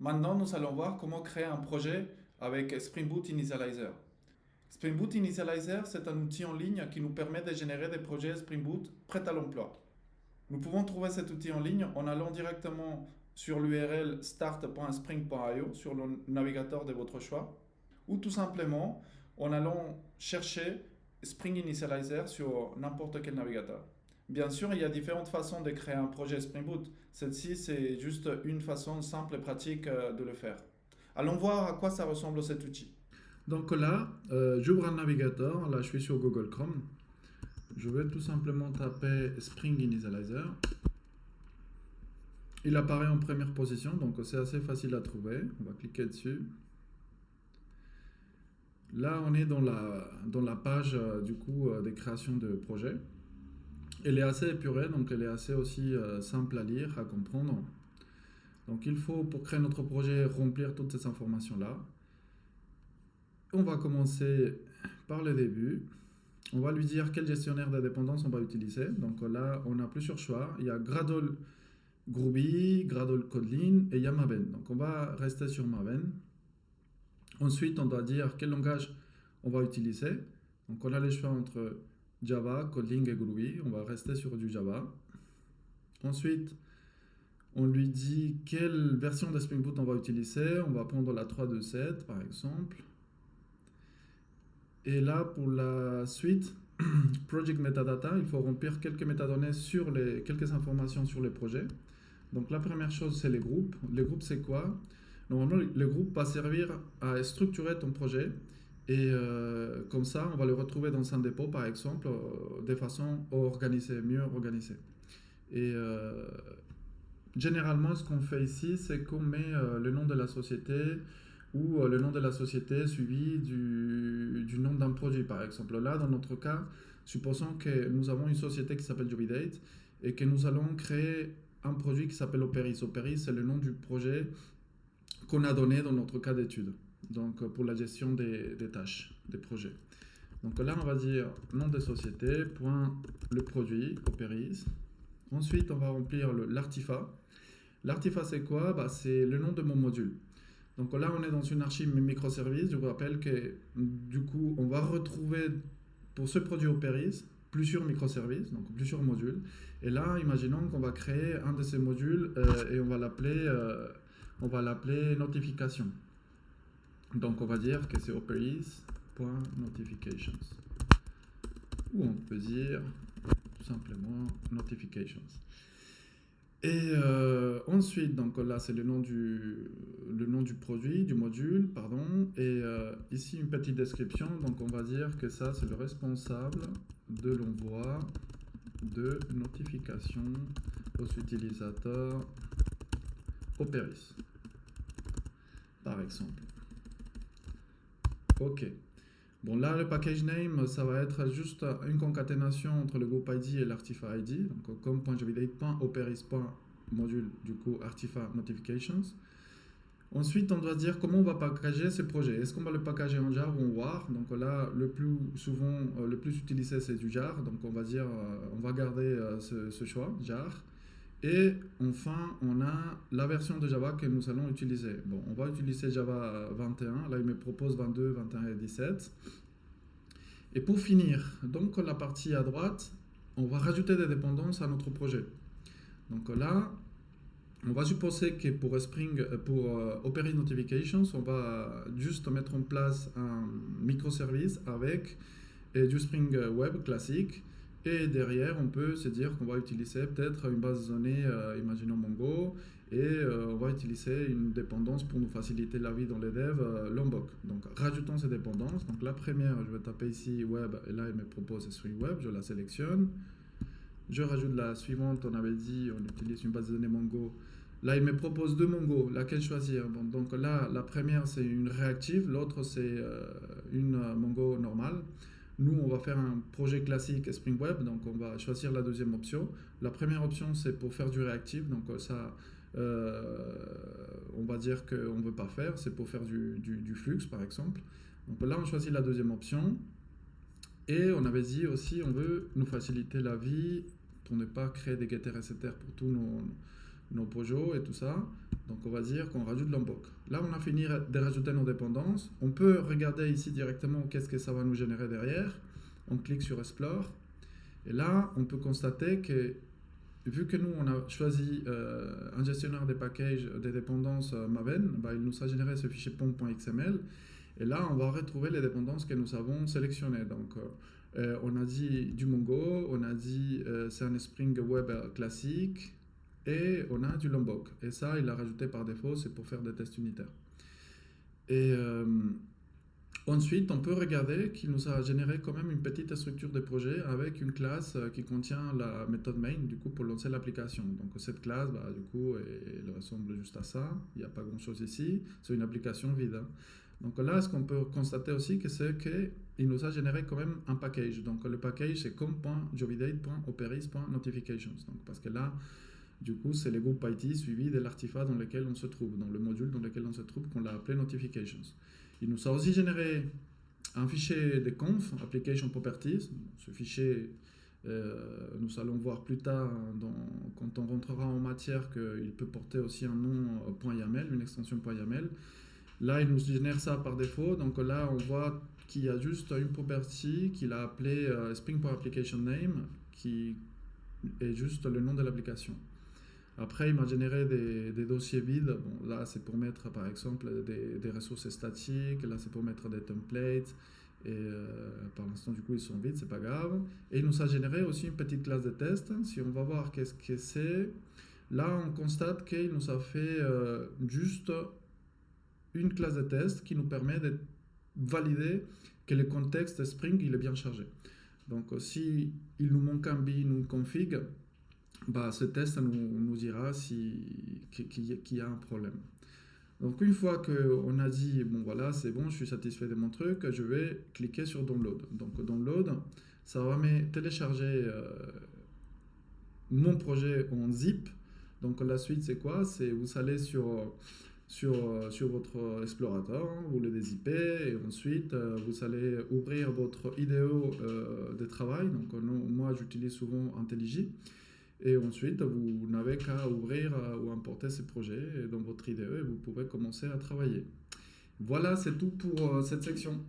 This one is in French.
Maintenant, nous allons voir comment créer un projet avec Spring Boot Initializer. Spring Boot Initializer, c'est un outil en ligne qui nous permet de générer des projets Spring Boot prêts à l'emploi. Nous pouvons trouver cet outil en ligne en allant directement sur l'URL start.spring.io sur le navigateur de votre choix ou tout simplement en allant chercher Spring Initializer sur n'importe quel navigateur. Bien sûr, il y a différentes façons de créer un projet Spring Boot. Celle-ci, c'est juste une façon simple et pratique de le faire. Allons voir à quoi ça ressemble cet outil. Donc là, j'ouvre un navigateur. Là, je suis sur Google Chrome. Je vais tout simplement taper Spring Initializer. Il apparaît en première position, donc c'est assez facile à trouver. On va cliquer dessus. Là, on est dans la page du coup des créations de projets. Elle est assez épurée, donc elle est assez aussi simple à lire, à comprendre. Donc il faut, pour créer notre projet, remplir toutes ces informations-là. On va commencer par le début. On va lui dire quel gestionnaire de dépendance on va utiliser. Donc là, on a plusieurs choix. Il y a Gradle Groovy, Gradle Kotlin et il y a Maven. Donc on va rester sur Maven. Ensuite, on doit dire quel langage on va utiliser. Donc on a le choix entre Java, Kotlin et Groovy. On va rester sur du Java. Ensuite, on lui dit quelle version de Spring Boot on va utiliser. On va prendre la 3.2.7 par exemple. Et là, pour la suite, Project Metadata, il faut remplir quelques métadonnées sur quelques informations sur les projets. Donc la première chose, c'est les groupes. Les groupes, c'est quoi? Normalement, le groupe va servir à structurer ton projet. Et comme ça, on va le retrouver dans un dépôt, par exemple, de façon organisée, mieux organisée. Et généralement, ce qu'on fait ici, c'est qu'on met le nom de la société ou le nom de la société suivi du nom d'un produit. Par exemple, là, dans notre cas, supposons que nous avons une société qui s'appelle JobiDate et que nous allons créer un produit qui s'appelle Operis. Operis, c'est le nom du projet qu'on a donné dans notre cas d'étude, donc pour la gestion des tâches, des projets. Donc là, on va dire nom de société, point le produit, Operis. Ensuite, on va remplir l'artifa. L'artifa, c'est quoi? C'est le nom de mon module. Donc là, on est dans une archive microservice. Je vous rappelle que du coup, on va retrouver pour ce produit Operis plusieurs microservices, donc plusieurs modules. Et là, imaginons qu'on va créer un de ces modules et on va l'appeler notification. Donc on va dire que c'est operis.notifications. Ou on peut dire tout simplement notifications. Et ensuite, donc là c'est le nom du produit, du module, pardon. Et ici une petite description. Donc on va dire que ça c'est le responsable de l'envoi de notifications aux utilisateurs Operis, par exemple. Ok. Bon, là, le package name, ça va être juste une concaténation entre le groupe ID et l'artifa ID. Donc, comme .jvidate.operis.module, du coup, artifa notifications. Ensuite, on doit dire comment on va packager ce projet. Est-ce qu'on va le packager en jar ou en war? Donc là, le plus souvent, le plus utilisé, c'est du jar. Donc on va dire, on va garder ce choix, jar. Et enfin, on a la version de Java que nous allons utiliser. Bon, on va utiliser Java 21. Là, il me propose 22, 21 et 17. Et pour finir, donc la partie à droite, on va rajouter des dépendances à notre projet. Donc là, on va supposer que pour Operis Notifications, on va juste mettre en place un microservice avec du Spring Web classique. Et derrière, on peut se dire qu'on va utiliser peut-être une base de données, imaginons Mongo, et on va utiliser une dépendance pour nous faciliter la vie dans les devs, Lombok. Donc, rajoutons ces dépendances. Donc, la première, je vais taper ici Web, et là, il me propose Spring Web, je la sélectionne. Je rajoute la suivante, on avait dit, on utilise une base de données Mongo. Là, il me propose deux Mongo, laquelle choisir? Bon, donc là, la première, c'est une réactive, l'autre, c'est une Mongo normale. Nous, on va faire un projet classique Spring Web, donc on va choisir la deuxième option. La première option, c'est pour faire du réactif, donc ça, on va dire qu'on ne veut pas faire, c'est pour faire du flux, par exemple. Donc là, on choisit la deuxième option. Et on avait dit aussi, on veut nous faciliter la vie pour ne pas créer des getters et setters pour tous nos projets et tout ça. Donc on va dire qu'on rajoute Lombok. Là, on a fini de rajouter nos dépendances. On peut regarder ici directement qu'est-ce que ça va nous générer derrière. On clique sur Explore. Et là, on peut constater que vu que nous, on a choisi un gestionnaire des packages des dépendances Maven, bah, il nous a généré ce fichier pom.xml. Et là, on va retrouver les dépendances que nous avons sélectionnées. Donc, on a dit du Mongo, on a dit c'est un Spring Web classique, et on a du Lombok. Et ça, il l'a rajouté par défaut, c'est pour faire des tests unitaires. Et ensuite, on peut regarder qu'il nous a généré quand même une petite structure de projet avec une classe qui contient la méthode main, du coup, pour lancer l'application. Donc, cette classe, bah, du coup, elle ressemble juste à ça. Il n'y a pas grand-chose ici. C'est une application vide. Hein. Donc là, ce qu'on peut constater aussi, c'est qu'il nous a généré quand même un package. Donc, le package, c'est com.jovidate.operis.notifications. Donc, parce que là, du coup, c'est le groupe IT suivi de l'artifact dans lequel on se trouve, dans le module dans lequel on se trouve, qu'on l'a appelé notifications. Il nous a aussi généré un fichier de conf, application properties. Ce fichier, nous allons voir plus tard, quand on rentrera en matière, qu'il peut porter aussi un nom .yaml, une extension .yaml. Là, il nous génère ça par défaut. Donc là, on voit qu'il y a juste une property qu'il a appelée Spring.applicationName, qui est juste le nom de l'application. Après, il m'a généré des dossiers vides. Bon, là, c'est pour mettre, par exemple, des ressources statiques. Là, c'est pour mettre des templates. Et par l'instant, du coup, ils sont vides, c'est pas grave. Et il nous a généré aussi une petite classe de test. Si on va voir qu'est-ce que c'est, là, on constate qu'il nous a fait juste une classe de test qui nous permet de valider que le contexte Spring il est bien chargé. Donc, si il nous manque un bin ou une config, bah, ce test nous dira qu'il y a un problème. Donc une fois qu'on a dit, bon voilà, c'est bon, je suis satisfait de mon truc, je vais cliquer sur Download. Donc Download, ça va me télécharger mon projet en zip. Donc la suite, c'est quoi? C'est vous allez sur votre explorateur, vous le dézippez et ensuite vous allez ouvrir votre IDE de travail. Donc moi, j'utilise souvent IntelliJ. Et ensuite, vous n'avez qu'à ouvrir ou importer ces projets dans votre IDE et vous pouvez commencer à travailler. Voilà, c'est tout pour cette section.